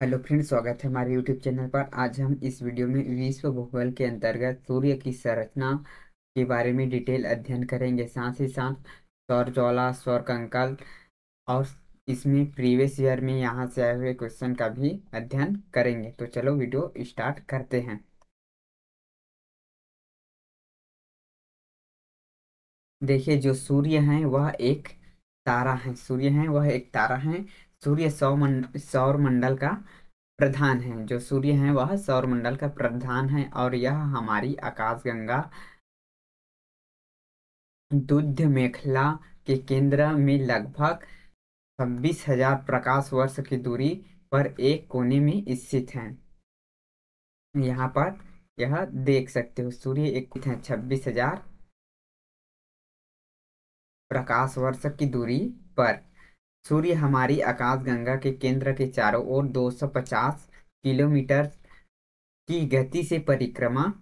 Hello friends, स्वागत है हमारे यूट्यूब चैनल पर। आज हम इस वीडियो में विश्व भूगोल के अंतर्गत सूर्य की संरचना के बारे में डिटेल अध्ययन करेंगे। साथ ही साथ सौर ज्वाला, सौर कंकाल और इसमें प्रीवियस ईयर में यहाँ से आए हुए क्वेश्चन का भी अध्ययन करेंगे। तो चलो वीडियो स्टार्ट करते हैं। देखिए, जो सूर्य है वह एक तारा है। सूर्य है वह एक तारा है। सूर्य सौर मंडल का प्रधान है। जो सूर्य है वह सौर मंडल का प्रधान है और यह हमारी आकाशगंगा दुध्य मेखला के केंद्र में लगभग 26,000 प्रकाश वर्ष की दूरी पर एक कोने में स्थित है। यहाँ पर यह देख सकते हो, सूर्य एक है 26,000 प्रकाश वर्ष की दूरी पर। सूर्य हमारी आकाशगंगा के केंद्र के चारों ओर 250 किलोमीटर की गति से परिक्रमा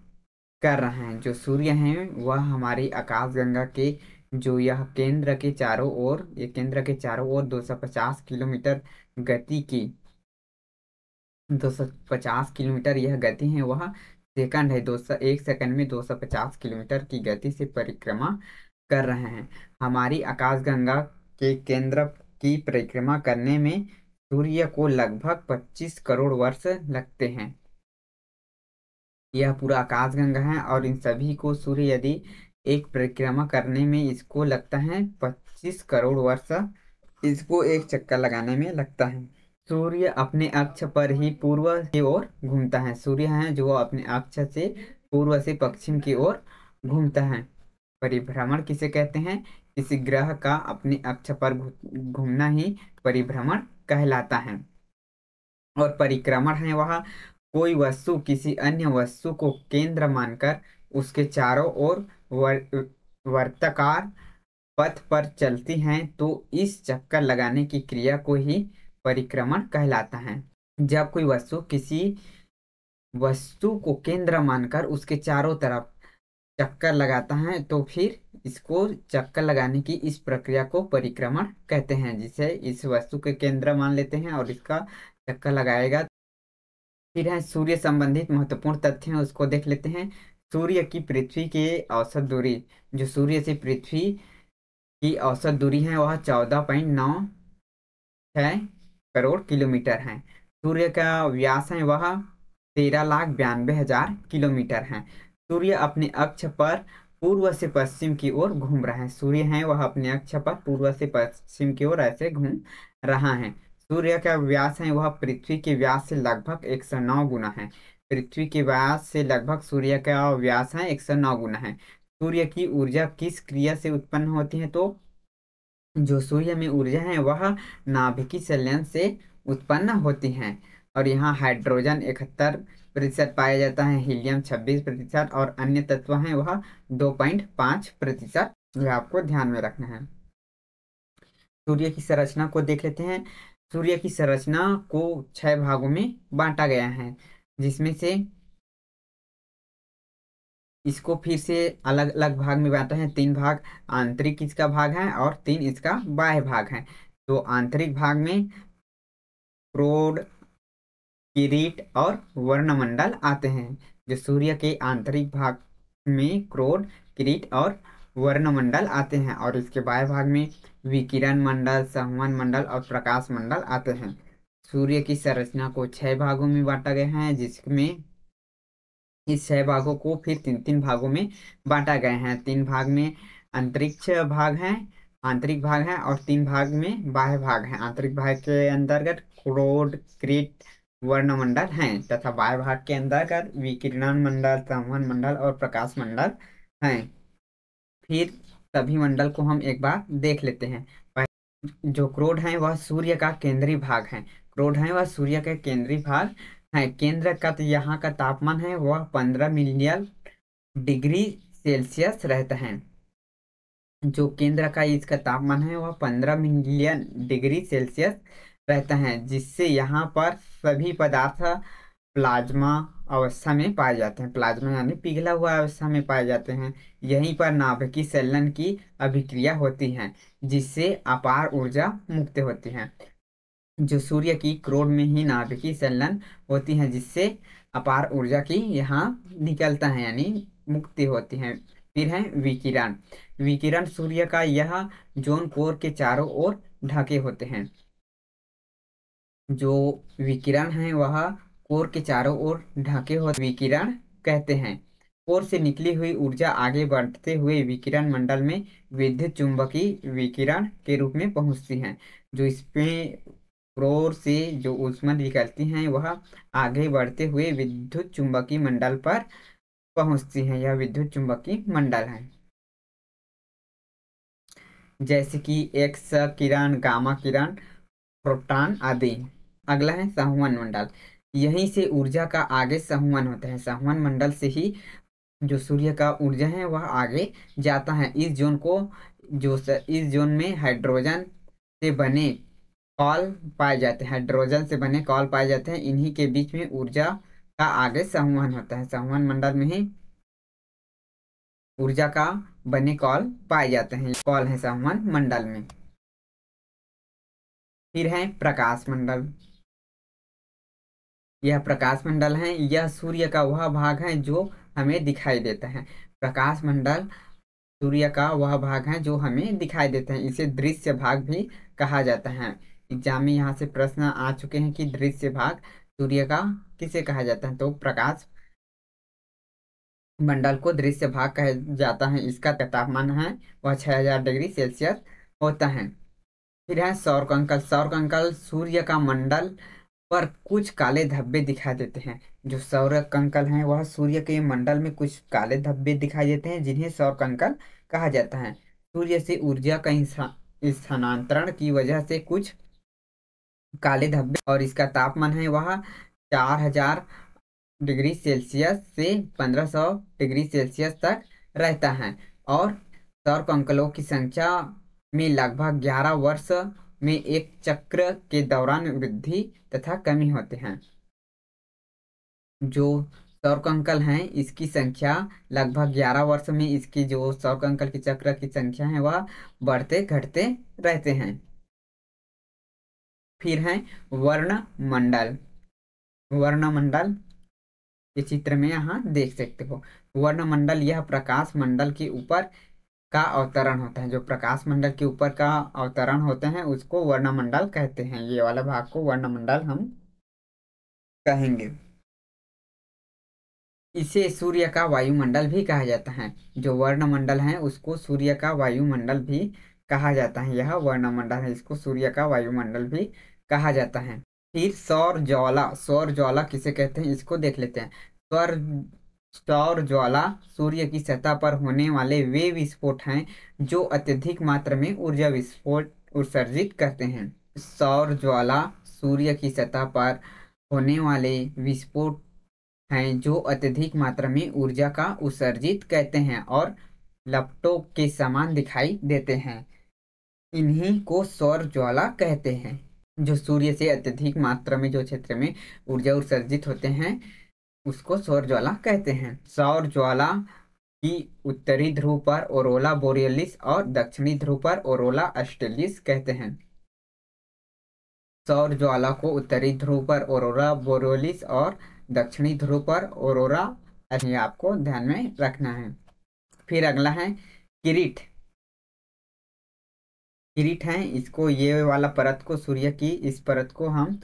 कर रहे हैं। जो सूर्य हैं वह हमारी आकाशगंगा के जो यह केंद्र के चारों ओर, ये केंद्र के चारों ओर 250 किलोमीटर गति की 250 किलोमीटर यह गति है, वह सेकंड है। 200 एक सेकंड में 250 किलोमीटर की गति से परिक्रमा कर रहे हैं। हमारी आकाशगंगा के केंद्र की परिक्रमा करने में सूर्य को लगभग 25 करोड़ वर्ष लगते हैं। यह पूरा आकाशगंगा है और इन सभी को सूर्य यदि एक परिक्रमा करने में इसको लगता है 25 करोड़ वर्ष, इसको एक चक्कर लगाने में लगता है। सूर्य अपने अक्ष पर ही पूर्व की ओर घूमता है। सूर्य है जो अपने अक्ष से पूर्व से पश्चिम की ओर घूमता है। परिभ्रमण किसे कहते हैं? किसी ग्रह का अपने अक्ष पर घूमना ही परिभ्रमण कहलाता है। और परिक्रमण है वह कोई वस्तु किसी अन्य वस्तु को केंद्र मानकर उसके चारों ओर वर्ताकार पथ पर चलती हैं, तो इस चक्कर लगाने की क्रिया को ही परिक्रमण कहलाता है। जब कोई वस्तु किसी वस्तु को केंद्र मानकर उसके चारों तरफ चक्कर लगाता है तो फिर इसको चक्कर लगाने की इस प्रक्रिया को परिक्रमण कहते हैं। जिसे इस वस्तु के केंद्र मान लेते हैं और इसका चक्कर लगाएगा। फिर है सूर्य संबंधित महत्वपूर्ण तथ्य हैं, उसको देख लेते हैं। सूर्य की पृथ्वी के औसत दूरी, जो सूर्य से पृथ्वी की औसत दूरी है वह 14.96 करोड़ किलोमीटर है। सूर्य का व्यास है वह 13,92,000 किलोमीटर है। सूर्य अपने अक्ष पर पूर्व से पश्चिम की ओर घूम रहा है। सूर्य है वह अपने अक्ष पर पूर्व से पश्चिम की ओर ऐसे घूम रहा है। सूर्य का व्यास है वह पृथ्वी के व्यास से लगभग 109 गुना है। पृथ्वी के व्यास से लगभग सूर्य का व्यास है 109 गुना है। सूर्य की ऊर्जा किस क्रिया से उत्पन्न होती है? तो जो सूर्य में ऊर्जा है वह नाभिकीय संलयन से उत्पन्न होती है। और यहाँ हाइड्रोजन 71% पाया जाता है, हीलियम 26% और अन्य तत्व हैं वह 2.5%। यह आपको ध्यान में रखना है। सूर्य की संरचना को देख लेते हैं। सूर्य की संरचना को 6 भागों में बांटा गया है, जिसमें से इसको फिर से अलग अलग भाग में बांटा है। 3 भाग आंतरिक इसका भाग है और 3 इसका बाह्य भाग है। तो आंतरिक भाग में क्रोड, किरीट और वर्णमंडल आते हैं। जो सूर्य के आंतरिक भाग में क्रोड, किरीट और वर्णमंडल आते हैं और इसके बाह्य भाग में विकिरण मंडल, संवहन मंडल और प्रकाश मंडल आते हैं। सूर्य की संरचना को 6 भागों में बांटा गया है, जिसमें इस 6 भागों को फिर 3-3 भागों में बांटा गया है। 3 भाग में अंतरिक्ष भाग है, आंतरिक भाग है और 3 भाग में बाह्य भाग है। आंतरिक भाग के अंतर्गत क्रोड, क्रीट, वर्णमंडल हैं तथा बाह्य भाग के अंतर्गत विकिरण मंडल, संवहन मंडल और प्रकाश मंडल हैं। फिर सभी मंडल को हम एक बार देख लेते हैं। जो क्रोड है वह सूर्य का केंद्रीय भाग है। क्रोड है वह सूर्य का केंद्रीय भाग है। केंद्र का तो यहाँ का तापमान है वह 15 मिलियन डिग्री सेल्सियस रहता है। जो केंद्र का इसका तापमान है वह 15 मिलियन डिग्री सेल्सियस रहता है, जिससे यहाँ पर सभी पदार्थ प्लाज्मा अवस्था में पाए जाते हैं। प्लाज्मा यानी पिघला हुआ अवस्था में पाए जाते हैं। यहीं पर नाभिकीय संलयन की अभिक्रिया होती है, जिससे अपार ऊर्जा मुक्त होती है। जो सूर्य की क्रोड में ही नाभिकीय संलयन होती है, जिससे अपार ऊर्जा की यहाँ निकलता है, यानी मुक्ति होती है। फिर है विकिरण। विकिरण सूर्य का यह जोन कोर के चारों ओर ढके होते हैं। जो विकिरण है वह कोर के चारों ओर ढके हुए विकिरण कहते हैं। कोर से निकली हुई ऊर्जा आगे बढ़ते हुए विकिरण मंडल में विद्युत चुंबकीय विकिरण के रूप में पहुंचती है। जो इसमें कोर से जो ऊष्मा निकलती हैं वह आगे बढ़ते हुए विद्युत चुंबकीय मंडल पर पहुंचती हैं। यह विद्युत चुंबकीय मंडल है, जैसे कि एक्स किरण, गामा किरण, प्रोटॉन आदि। अगला है संवहन मंडल। यहीं से ऊर्जा का आगे संवहन होता है। संवहन मंडल से ही जो सूर्य का ऊर्जा है वह आगे जाता है। इस जोन को इस जोन में हाइड्रोजन से बने कॉल पाए जाते हैं। हाइड्रोजन से बने कॉल पाए जाते हैं। इन्हीं के बीच में ऊर्जा का आगे संवहन होता है। संवहन मंडल में ही ऊर्जा का बने कॉल पाए जाते हैं। कॉल है संवहन मंडल में। फिर है प्रकाश मंडल। यह प्रकाश मंडल है। यह सूर्य का वह भाग है जो हमें दिखाई देता है। प्रकाश मंडल सूर्य का वह भाग है जो हमें दिखाई देता है। इसे दृश्य भाग भी कहा जाता है। एग्जाम में यहाँ से प्रश्न आ चुके हैं कि दृश्य भाग सूर्य का किसे कहा जाता है, तो प्रकाश मंडल को दृश्य भाग कहा जाता है। इसका तापमान है वह 6000 डिग्री सेल्सियस होता है। फिर है सौर कंकल। सौर कंकल सूर्य का मंडल पर कुछ काले धब्बे दिखाई देते हैं। जो सौर कंकल हैं वह सूर्य के मंडल में कुछ काले धब्बे दिखाई देते हैं, जिन्हें सौर कंकल कहा जाता है। सूर्य से ऊर्जा का स्थानांतरण की वजह से कुछ काले धब्बे, और इसका तापमान है वह 4000 डिग्री सेल्सियस से 1500 डिग्री सेल्सियस तक रहता है। और सौर कंकलों की संख्या में लगभग 11 वर्ष में एक चक्र के दौरान वृद्धि तथा कमी होते हैं। जो सौर कंकल हैं इसकी संख्या लगभग 11 वर्ष में, इसकी जो सौर कंकल की चक्र की संख्या है वह बढ़ते घटते रहते हैं। फिर है वर्ण मंडल। वर्ण मंडल इस चित्र में यहाँ देख सकते हो। वर्ण मंडल यह प्रकाश मंडल के ऊपर का अवतरण होता है। जो प्रकाश मंडल के ऊपर का अवतरण होते हैं उसको वर्णमंडल कहते हैं। ये वाला भाग को वर्णमंडल हम कहेंगे। इसे सूर्य का वायुमंडल भी कहा जाता है। जो वर्णमंडल है उसको सूर्य का वायुमंडल भी कहा जाता है। यह वर्णमंडल है, इसको सूर्य का वायुमंडल भी कहा जाता है। फिर सौर ज्वाला। सौर ज्वाला किसे कहते हैं इसको देख लेते हैं। सौर सौर ज्वाला सूर्य की सतह पर होने वाले वे विस्फोट हैं जो अत्यधिक मात्रा में ऊर्जा विस्फोट उत्सर्जित करते हैं। सौर ज्वाला सूर्य की सतह पर होने वाले विस्फोट हैं जो अत्यधिक मात्रा में ऊर्जा का उत्सर्जित करते हैं और लपटों के समान दिखाई देते हैं। इन्हीं को सौर ज्वाला कहते हैं। जो सूर्य से अत्यधिक मात्रा में जो क्षेत्र में ऊर्जा उत्सर्जित होते हैं उसको सौर ज्वाला कहते हैं। सौर ज्वाला की उत्तरी ध्रुव पर ओरोला बोरियलिस और दक्षिणी ध्रुव पर ओरोला ऑस्ट्रेलिस कहते हैं। सौर ज्वाला को उत्तरी ध्रुव पर ओरोरा बोरियलिस और दक्षिणी ध्रुव पर ओरोरा, ये आपको ध्यान में रखना है। फिर अगला है किरीट। किरीट है, इसको ये वाला परत को सूर्य की इस परत को हम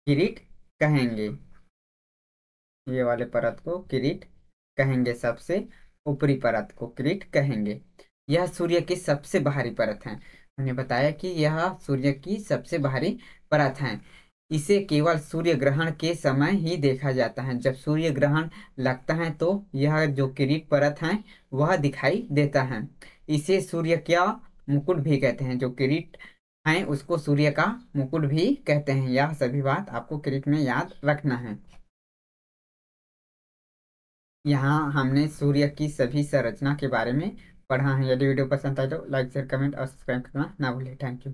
किरीट कहेंगे। ये वाले परत को किरीट कहेंगे। सबसे ऊपरी परत को किरीट कहेंगे। यह सूर्य की सबसे बाहरी परत है। मैंने बताया कि यह सूर्य की सबसे बाहरी परत है। इसे केवल सूर्य ग्रहण के समय ही देखा जाता है। जब सूर्य ग्रहण लगता है तो यह जो किरीट परत है वह दिखाई देता है। इसे सूर्य का मुकुट भी कहते हैं। जो किरीट है उसको सूर्य का मुकुट भी कहते हैं। यह सभी बात आपको किरीट में याद रखना है। यहाँ हमने सूर्य की सभी संरचना के बारे में पढ़ा है। यदि वीडियो पसंद आए तो लाइक शेयर कमेंट और सब्सक्राइब करना ना भूलें। Thank you.